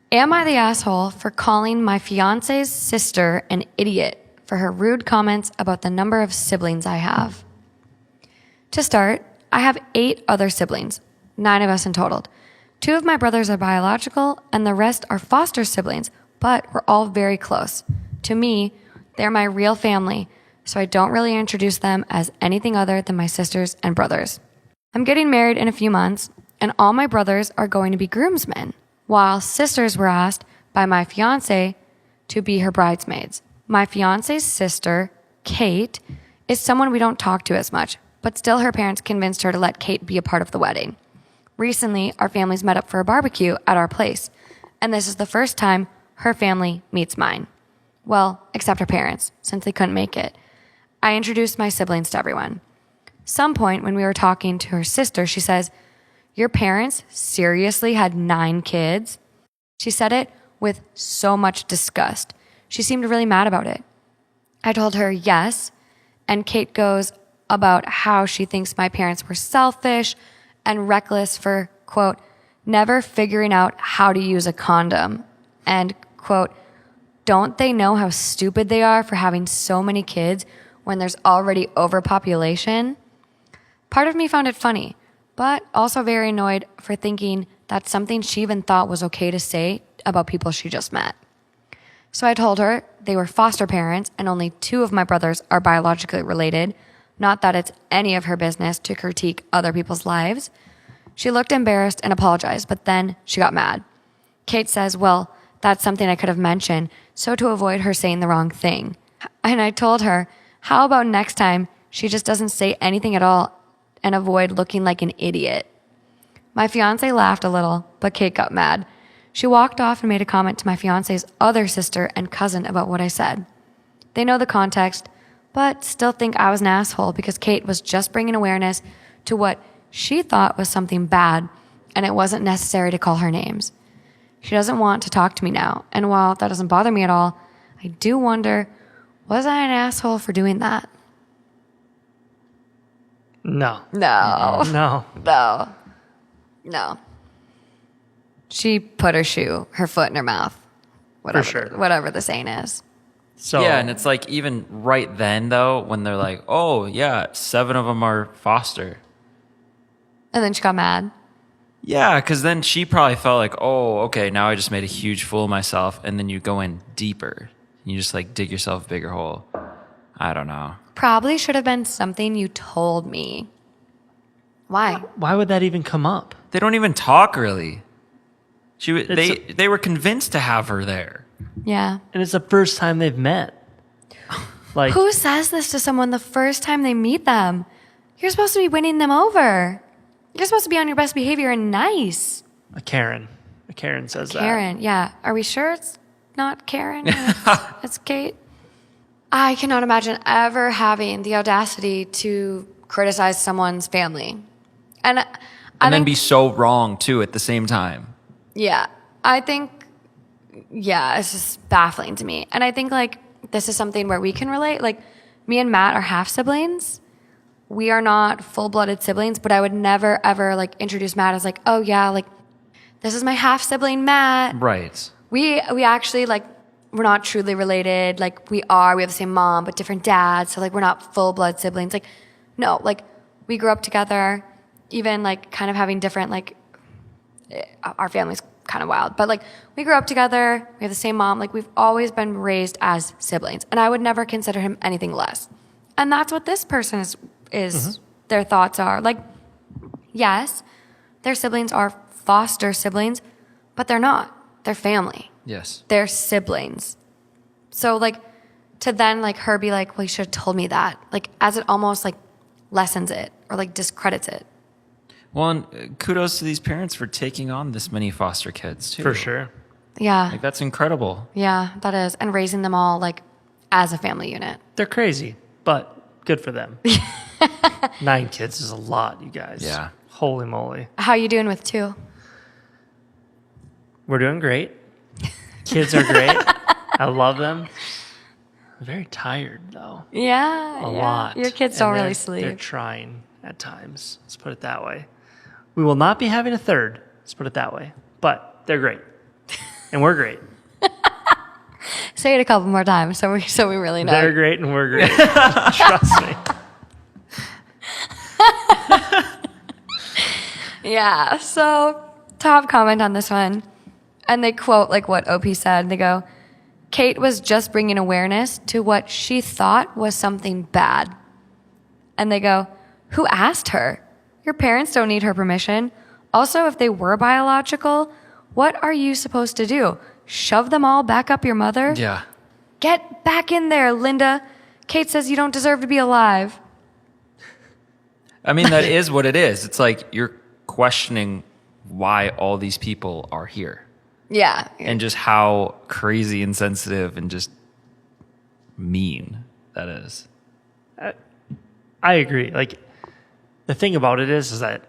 Am I the asshole for calling my fiance's sister an idiot for her rude comments about the number of siblings I have? To start, I have 8 other siblings, 9 of us in total. 2 of my brothers are biological, and the rest are foster siblings, but we're all very close. To me, they're my real family, so I don't really introduce them as anything other than my sisters and brothers. I'm getting married in a few months, and all my brothers are going to be groomsmen, while sisters were asked by my fiance to be her bridesmaids. My fiance's sister, Kate, is someone we don't talk to as much, but still her parents convinced her to let Kate be a part of the wedding. Recently, our families met up for a barbecue at our place, and this is the first time her family meets mine. Well, except her parents, since they couldn't make it. I introduced my siblings to everyone. Some point when we were talking to her sister, she says, "Your parents seriously had 9 kids?" She said it with so much disgust. She seemed really mad about it. I told her yes, and Kate goes about how she thinks my parents were selfish and reckless for, quote, never figuring out how to use a condom, and, quote, don't they know how stupid they are for having so many kids when there's already overpopulation? Part of me found it funny, but also very annoyed for thinking that's something she even thought was okay to say about people she just met. So I told her they were foster parents and only 2 of my brothers are biologically related, not that it's any of her business to critique other people's lives. She looked embarrassed and apologized, but then she got mad. Kate says, well, that's something I could have mentioned, so to avoid her saying the wrong thing. And I told her, how about next time she just doesn't say anything at all and avoid looking like an idiot? My fiance laughed a little, but Kate got mad. She walked off and made a comment to my fiance's other sister and cousin about what I said. They know the context, but still think I was an asshole because Kate was just bringing awareness to what she thought was something bad, and it wasn't necessary to call her names. She doesn't want to talk to me now, and while that doesn't bother me at all, I do wonder, was I an asshole for doing that? No. No. No. No. No. She put her foot in her mouth. Whatever, For sure. Whatever the saying is. So yeah, and it's like even right then, though, when they're like, oh, yeah, 7 of them are foster. And then she got mad. Yeah, because then she probably felt like, oh, okay, now I just made a huge fool of myself. And then you go in deeper. You just like dig yourself a bigger hole. I don't know. Probably should have been something you told me. Why? why would that even come up? They don't even talk really. They were convinced to have her there. Yeah. And it's the first time they've met. Like, Who says this to someone the first time they meet them? You're supposed to be winning them over. You're supposed to be on your best behavior and nice. a Karen. A Karen says that. Karen, yeah. Are we sure it's not Karen? It's Kate. I cannot imagine ever having the audacity to criticize someone's family. And Then be so wrong, too, at the same time. Yeah, I think, it's just baffling to me. And I think, like, this is something where we can relate. Like, me and Matt are half siblings. We are not full-blooded siblings, but I would never, ever, like, introduce Matt as, like, oh, yeah, like, this is my half-sibling, Matt. Right. We actually, like, we're not truly related. Like, we have the same mom, but different dads. So, like, we're not full-blood siblings. Like, no, like, we grew up together, even, like, kind of having different, like, our family's kind of wild. But, like, we grew up together. We have the same mom. Like, we've always been raised as siblings. And I would never consider him anything less. And that's what this person is their thoughts are. Like, yes, their siblings are foster siblings, but they're not. They're family. Yes. They're siblings. So, like, to then, like, her be like, well, you should have told me that. Like, as it almost, like, lessens it or, like, discredits it. Well, and kudos to these parents for taking on this many foster kids, too. For sure. Yeah. Like, that's incredible. Yeah, that is. And raising them all, like, as a family unit. They're crazy, but good for them. 9 kids is a lot, you guys. Yeah. Holy moly. How you doing with 2? We're doing great. Kids are great. I love them. I'm very tired, though. Yeah. A lot. Your kids And don't really They're sleep. trying at times. Let's put it that way. We will not be having a third. Let's put it that way. But they're great. and we're great. Say it a couple more times so we really know. They're great and we're great. Trust me. Yeah, so top comment on this one. And they quote like what OP said. They go, Kate was just bringing awareness to what she thought was something bad. And they go, who asked her? Your parents don't need her permission. Also, if they were biological, what are you supposed to do? Shove them all back up your mother? Yeah. Get back in there, Linda. Kate says you don't deserve to be alive. I mean, that is what it is. It's like you're questioning why all these people are here. Yeah. And just how crazy and sensitive and just mean that is. I agree. Like, the thing about it is that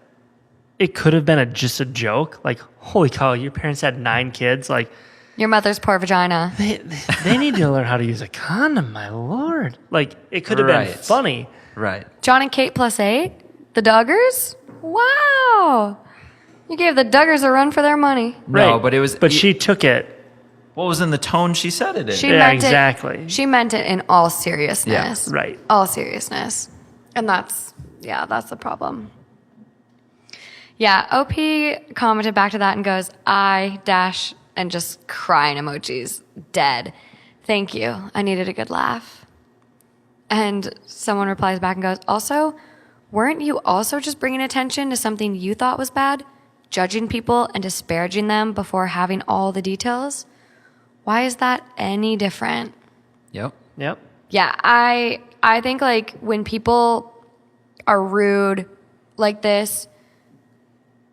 it could have been just a joke. Like, holy cow, your parents had 9 kids. Like, Your mother's poor vagina. they need to learn how to use a condom, my lord. Like, it could have been Right. funny. Right. John and Kate +8? The Duggars? Wow. You gave the Duggars a run for their money. No, Right. but it was. But she took it. What was in the tone she said it in? She Yeah, meant exactly. She meant it in all seriousness. Yeah, right. All seriousness. And that's the problem. Yeah, OP commented back to that and goes, I dash and just crying emojis. Dead. Thank you. I needed a good laugh. And someone replies back and goes, also, weren't you also just bringing attention to something you thought was bad? Judging people and disparaging them before having all the details? Why is that any different? Yep. Yep. Yeah, I think like when people are rude like this,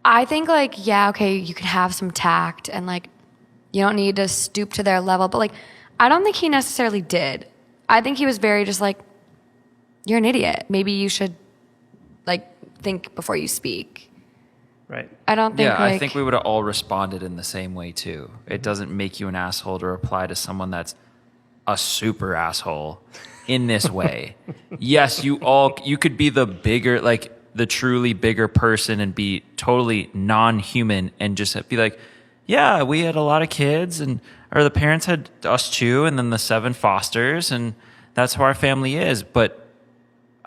I think like, yeah, okay, you could have some tact and like you don't need to stoop to their level, but like I don't think he necessarily did. I think he was very just like, you're an idiot. Maybe you should like think before you speak. Right. I don't think Yeah, like, I think we would have all responded in the same way too. It doesn't make you an asshole to reply to someone that's a super asshole in this way. Yes, you could be the bigger, like the truly bigger person and be totally non-human and just be like, yeah, we had a lot of kids or the parents had us too, and then the 7 fosters, and that's how our family is. But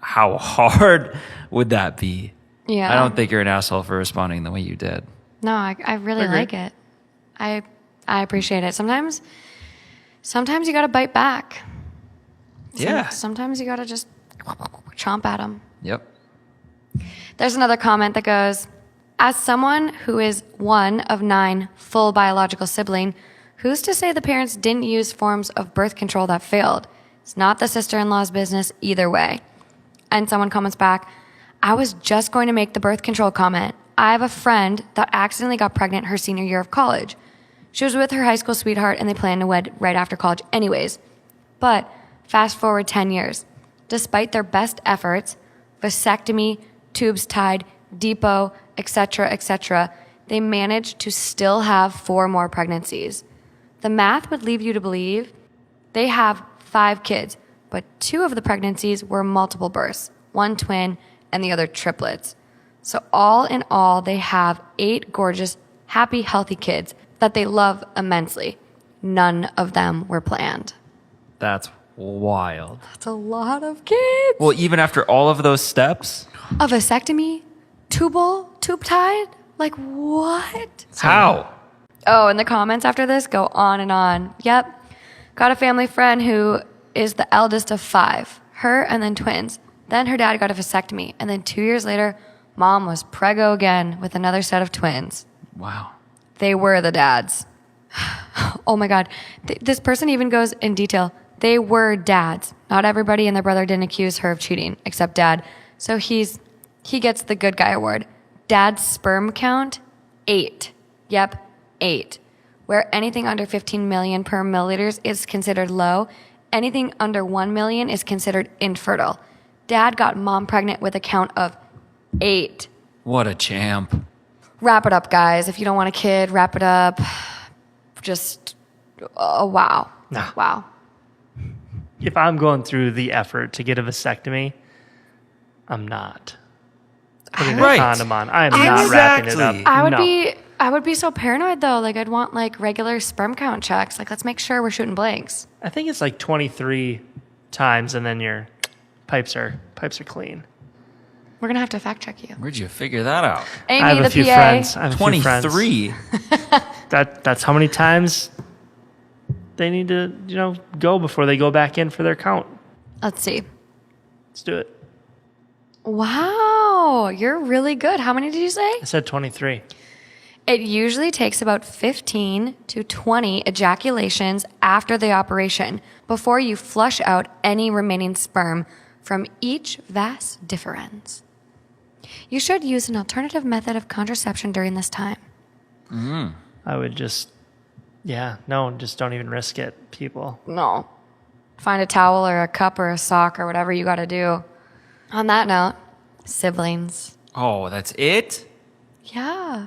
how hard would that be? yeah. I don't think you're an asshole for responding the way you did. No, I really Agree. like it. I appreciate it. Sometimes you got to bite back. Yeah. Sometimes you got to just chomp at them. Yep. There's another comment that goes, as someone who is one of 9 full biological sibling, who's to say the parents didn't use forms of birth control that failed? It's not the sister-in-law's business either way. And someone comments back, I was just going to make the birth control comment. I have a friend that accidentally got pregnant her senior year of college. She was with her high school sweetheart and they planned to wed right after college anyways. But fast forward 10 years. Despite their best efforts, vasectomy, tubes tied, depot, etc., they managed to still have 4 more pregnancies. The math would lead you to believe they have 5 kids, but 2 of the pregnancies were multiple births, 1 twin and the other triplets. So all in all, they have 8 gorgeous, happy, healthy kids that they love immensely. None of them were planned. That's wild. That's a lot of kids. Well, even after all of those steps, A vasectomy? Tube tied? Like what? how? Oh, and the comments after this go on and on. Yep. Got a family friend who is the eldest of 5. Her and then twins. Then her dad got a vasectomy. And then 2 years later, mom was preggo again with another set of twins. Wow. They were the dads. Oh my God. This person even goes in detail. They were dads. Not everybody and their brother didn't accuse her of cheating, except dad. So he gets the good guy award. Dad's sperm count, 8. Yep, 8. Where anything under 15 million per milliliters is considered low, anything under 1 million is considered infertile. Dad got mom pregnant with a count of 8. What a champ. Wrap it up, guys. If you don't want a kid, wrap it up. Just, wow. Nah. Wow. If I'm going through the effort to get a vasectomy, I'm not putting Right. a condom on. I am not wrapping it up. Exactly. I would No. be I would be so paranoid though. Like I'd want like regular sperm count checks. Like let's make sure we're shooting blanks. I think it's like 23 times, and then your pipes are clean. We're gonna have to fact check you. Where'd you figure that out? Amy, I have the a few PA. friends. I have a few friends. 23. That's how many times they need to, go before they go back in for their count. Let's see. Let's do it. Wow, you're really good. How many did you say? I said 23. It usually takes about 15 to 20 ejaculations after the operation before you flush out any remaining sperm from each vas deferens. You should use an alternative method of contraception during this time. I would just don't even risk it, people. No. Find a towel or a cup or a sock or whatever you got to do. On that note, siblings. Oh, that's it? Yeah.